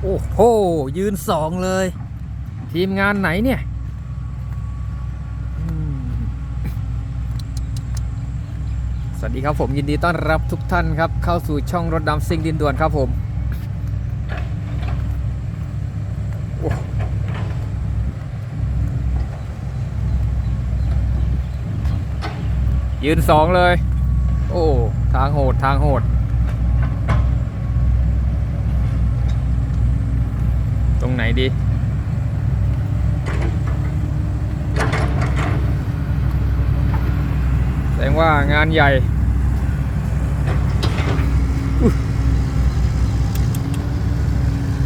โอ้โหยืน2เลยทีมงานไหนเนี่ยสวัสดีครับผมยินดีต้อนรับทุกท่านครับเข้าสู่ช่องรถดำซิ่งดินด่วนครับผมยืน2เลยโอ้ทางโหดทางโหดตรงไหนดีแสดงว่างานใหญ่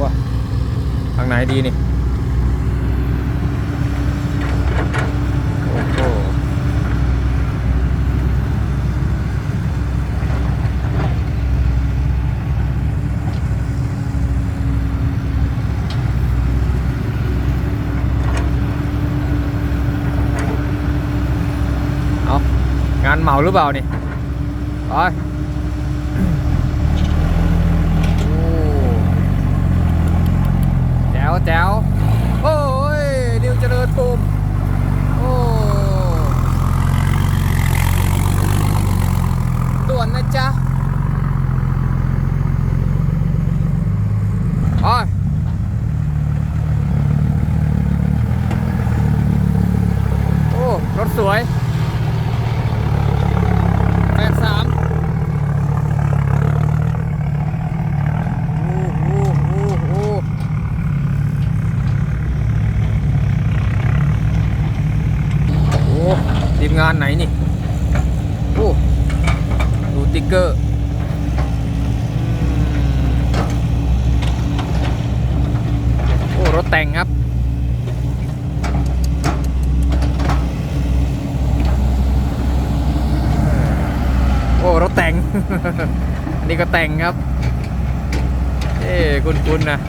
ว้าทางไหนดีนี่โอ้โหงานเหมาหรือเปล่านี่ไปโอ้แจ๋วแจ๋วโอ้ยนิวเจริญภูมิโอ้ด่วนนะจ๊ะไปโอ้รถสวยทีมงานไหนนี่โอ้ดูติ๊กเกอร์โอ้รถแต่งครับโอ้รถแต่ง นี่ก็แต่งครับคุ้นๆนะ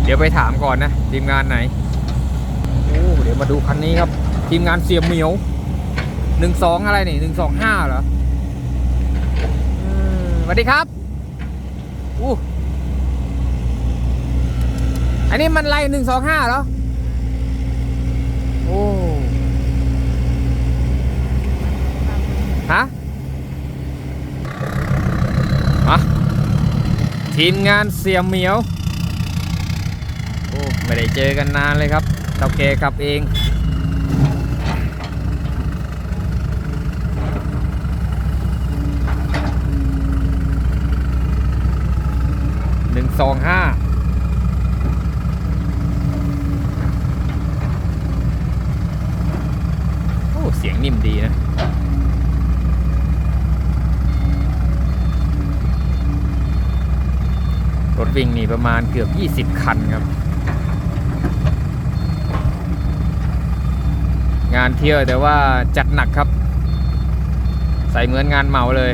เดี๋ยวไปถามก่อนนะทีมงานไหนโอ้เดี๋ยวมาดูคันนี้ครับทีมงานเสียเหมียว12อะไรนี่125เหรอสวัสดีครับอันนี้มันไล่125เหรอโอ้ฮะมาทีมงานเสียเหมียวโอ้ไม่ได้เจอกันนานเลยครับเต่าแกขับเอง125โอ้เสียงนิ่มดีนะรถวิ่งนี่ประมาณเกือบ20คันครับงานเที่ยวแต่ว่าจัดหนักครับใส่เหมือนงานเหมาเลย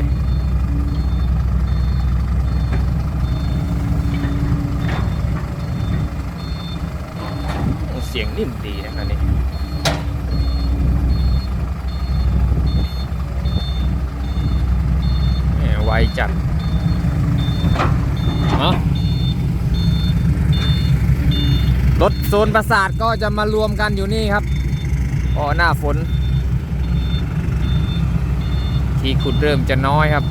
เสียงนิ่มดีนะครับนี่ไวจัดรถโซนปราสาทก็จะมารวมกันอยู่นี่ครับพอหน้าฝนที่ขุดเริ่มจะน้อยครับ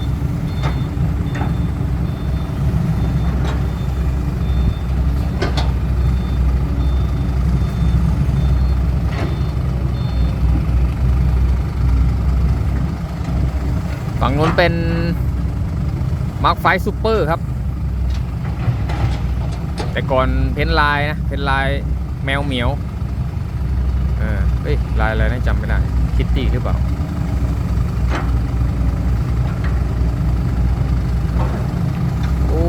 ฝั่งนู้นเป็นมาร์คไฟซูเปอร์ครับแต่ก่อนเพ้นลายนะเพ้นลายแมวเหมียวเฮ้ยลายอะไรนะจำไม่ได้คิตตี้หรือเปล่าโอ้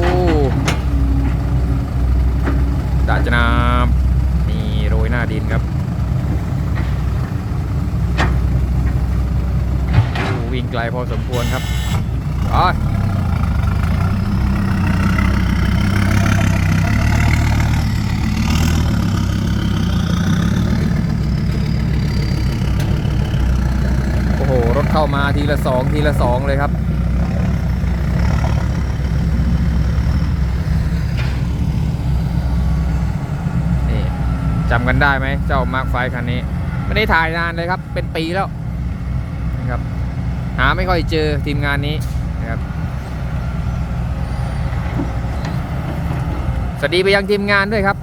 ดาจนานี่โรยหน้าดินครับวิ่งไกลพอสมควรครับ เข้ามาทีละ2ทีละ2เลยครับนี่จำกันได้ไหมเจ้ามาร์คไฟคันนี้ไม่ได้ถ่ายนานเลยครับเป็นปีแล้วนะครับหาไม่ค่อยเจอทีมงานนี้นะครับสวัสดีไปยังทีมงานด้วยครับ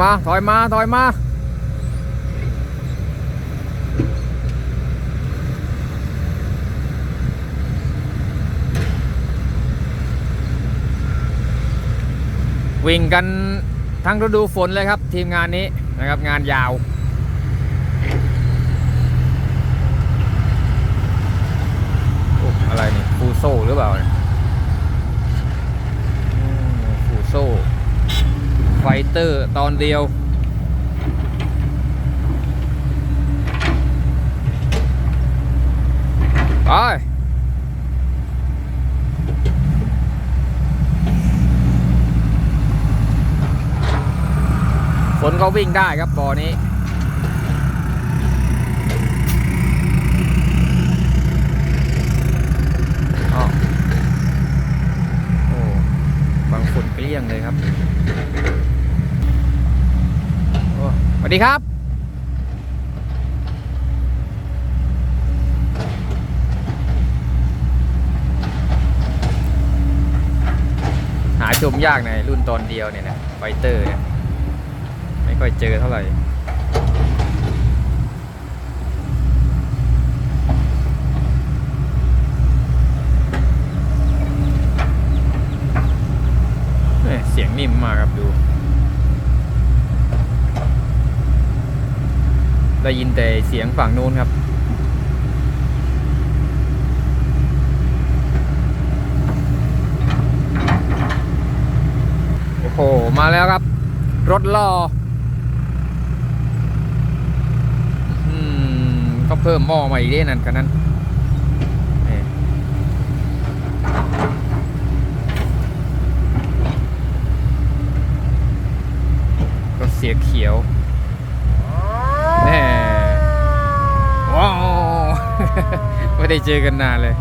มาถอยมาวิ่งกันทั้งฤดูฝนเลยครับทีมงานนี้นะครับงานยาวอะไรนี่ฟูโซ่หรือเปล่าฟูโซ่ไฟเตอร์ตอนเดียวไปฝนก็วิ่งได้ครับบ่อนี้บางฝนเกลี้ยงเลยครับสวัสดีครับหาชมยากในรุ่นตอนเดียวเนี่ยนะไฟเตอร์เนี่ยไม่ค่อยเจอเท่าไหร่เสียงนิ่มมากครับดูได้ยินแต่เสียงฝั่งนู้นครับโอ้โหมาแล้วครับรถล่อก็เพิ่มหม้อมาอีกด้วยนั่นกันนั้นก็เสียเขียวแน่ว้าวไม่ได้เจอกันนานเลย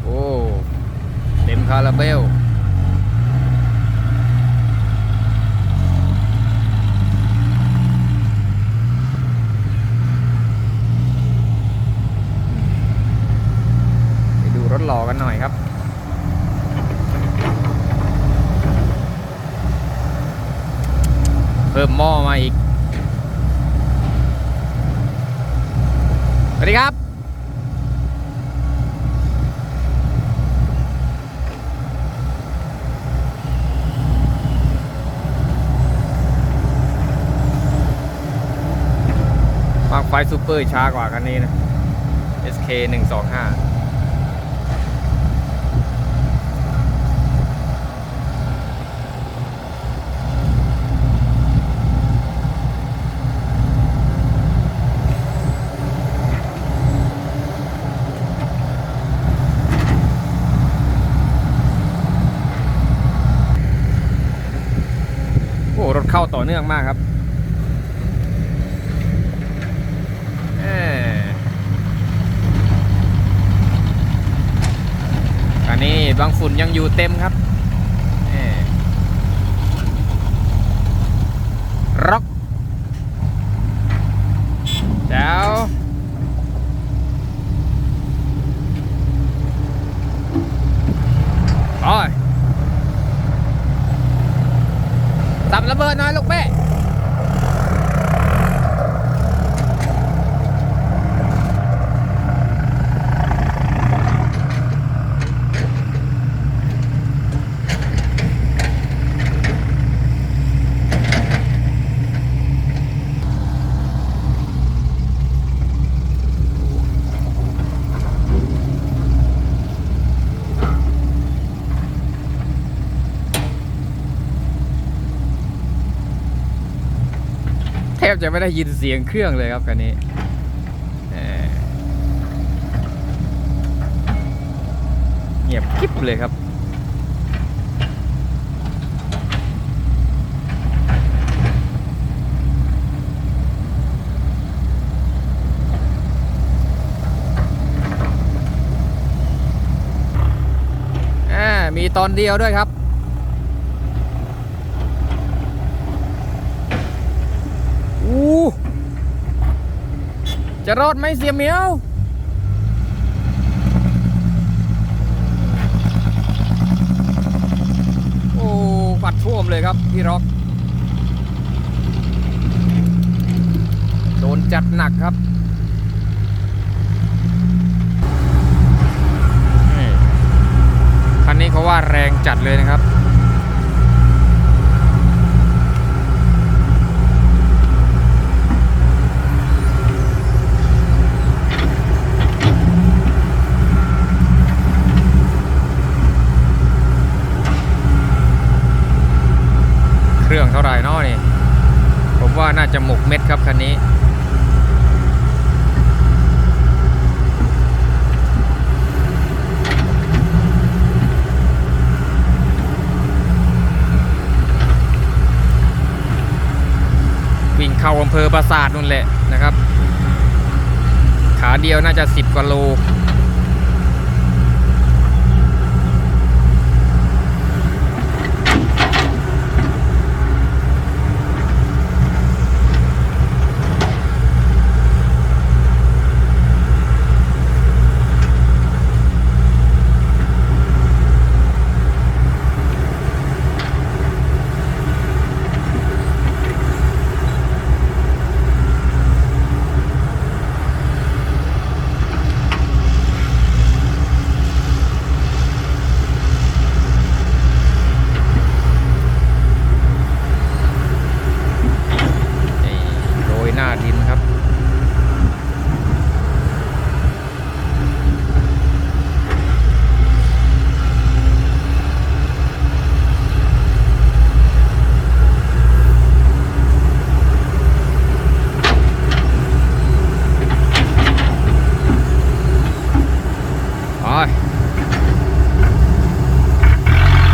โอ้เต็มคาราเบลไปดูรถหล่อกันหน่อยครับเพิ่มหม้อมาอีกสวัสดีครับมาร์คไฟซูเปอร์ช้ากว่าคันนี้นะ SK 125โอ้รถเข้าต่อเนื่องมากครับอันนี้บางฝุ่นยังอยู่เต็มครับร็อกแล้วโอ้ยสับระเบิดหน่อยลูกแม่ แทบจะไม่ได้ยินเสียงเครื่องเลยครับคันนี้เงียบกริบเลยครับมีตอนเดียวด้วยครับจะรอดไหมเสียเหมียวโอ้ปัดท่วมเลยครับพี่ร็อกโดนจัดหนักครับคันนี้เขาว่าแรงจัดเลยนะครับเครื่องเท่าไหร่เนาะนี่ผมว่าน่าจะหมกเม็ดครับคันนี้วิ่งเข้าอำเภอปราสาทนู่นแหละนะครับขาเดียวน่าจะ10 กว่าโลหน้าดินครับ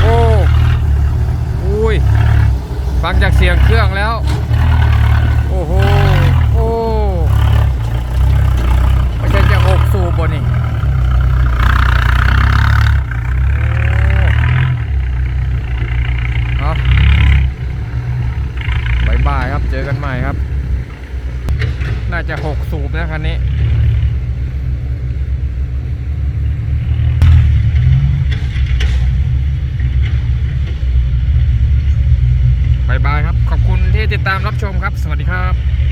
โอ้อุ้ยฟังจากเสียงเครื่องแล้วโอ้โหโอ้ไม่ใช่จะ6 สูบบนนี่ครับบ๊ายบายครับเจอกันใหม่ครับน่าจะ6 สูบนะคันนี้บ๊ายบายครับขอบคุณที่ติดตามรับชมครับสวัสดีครับ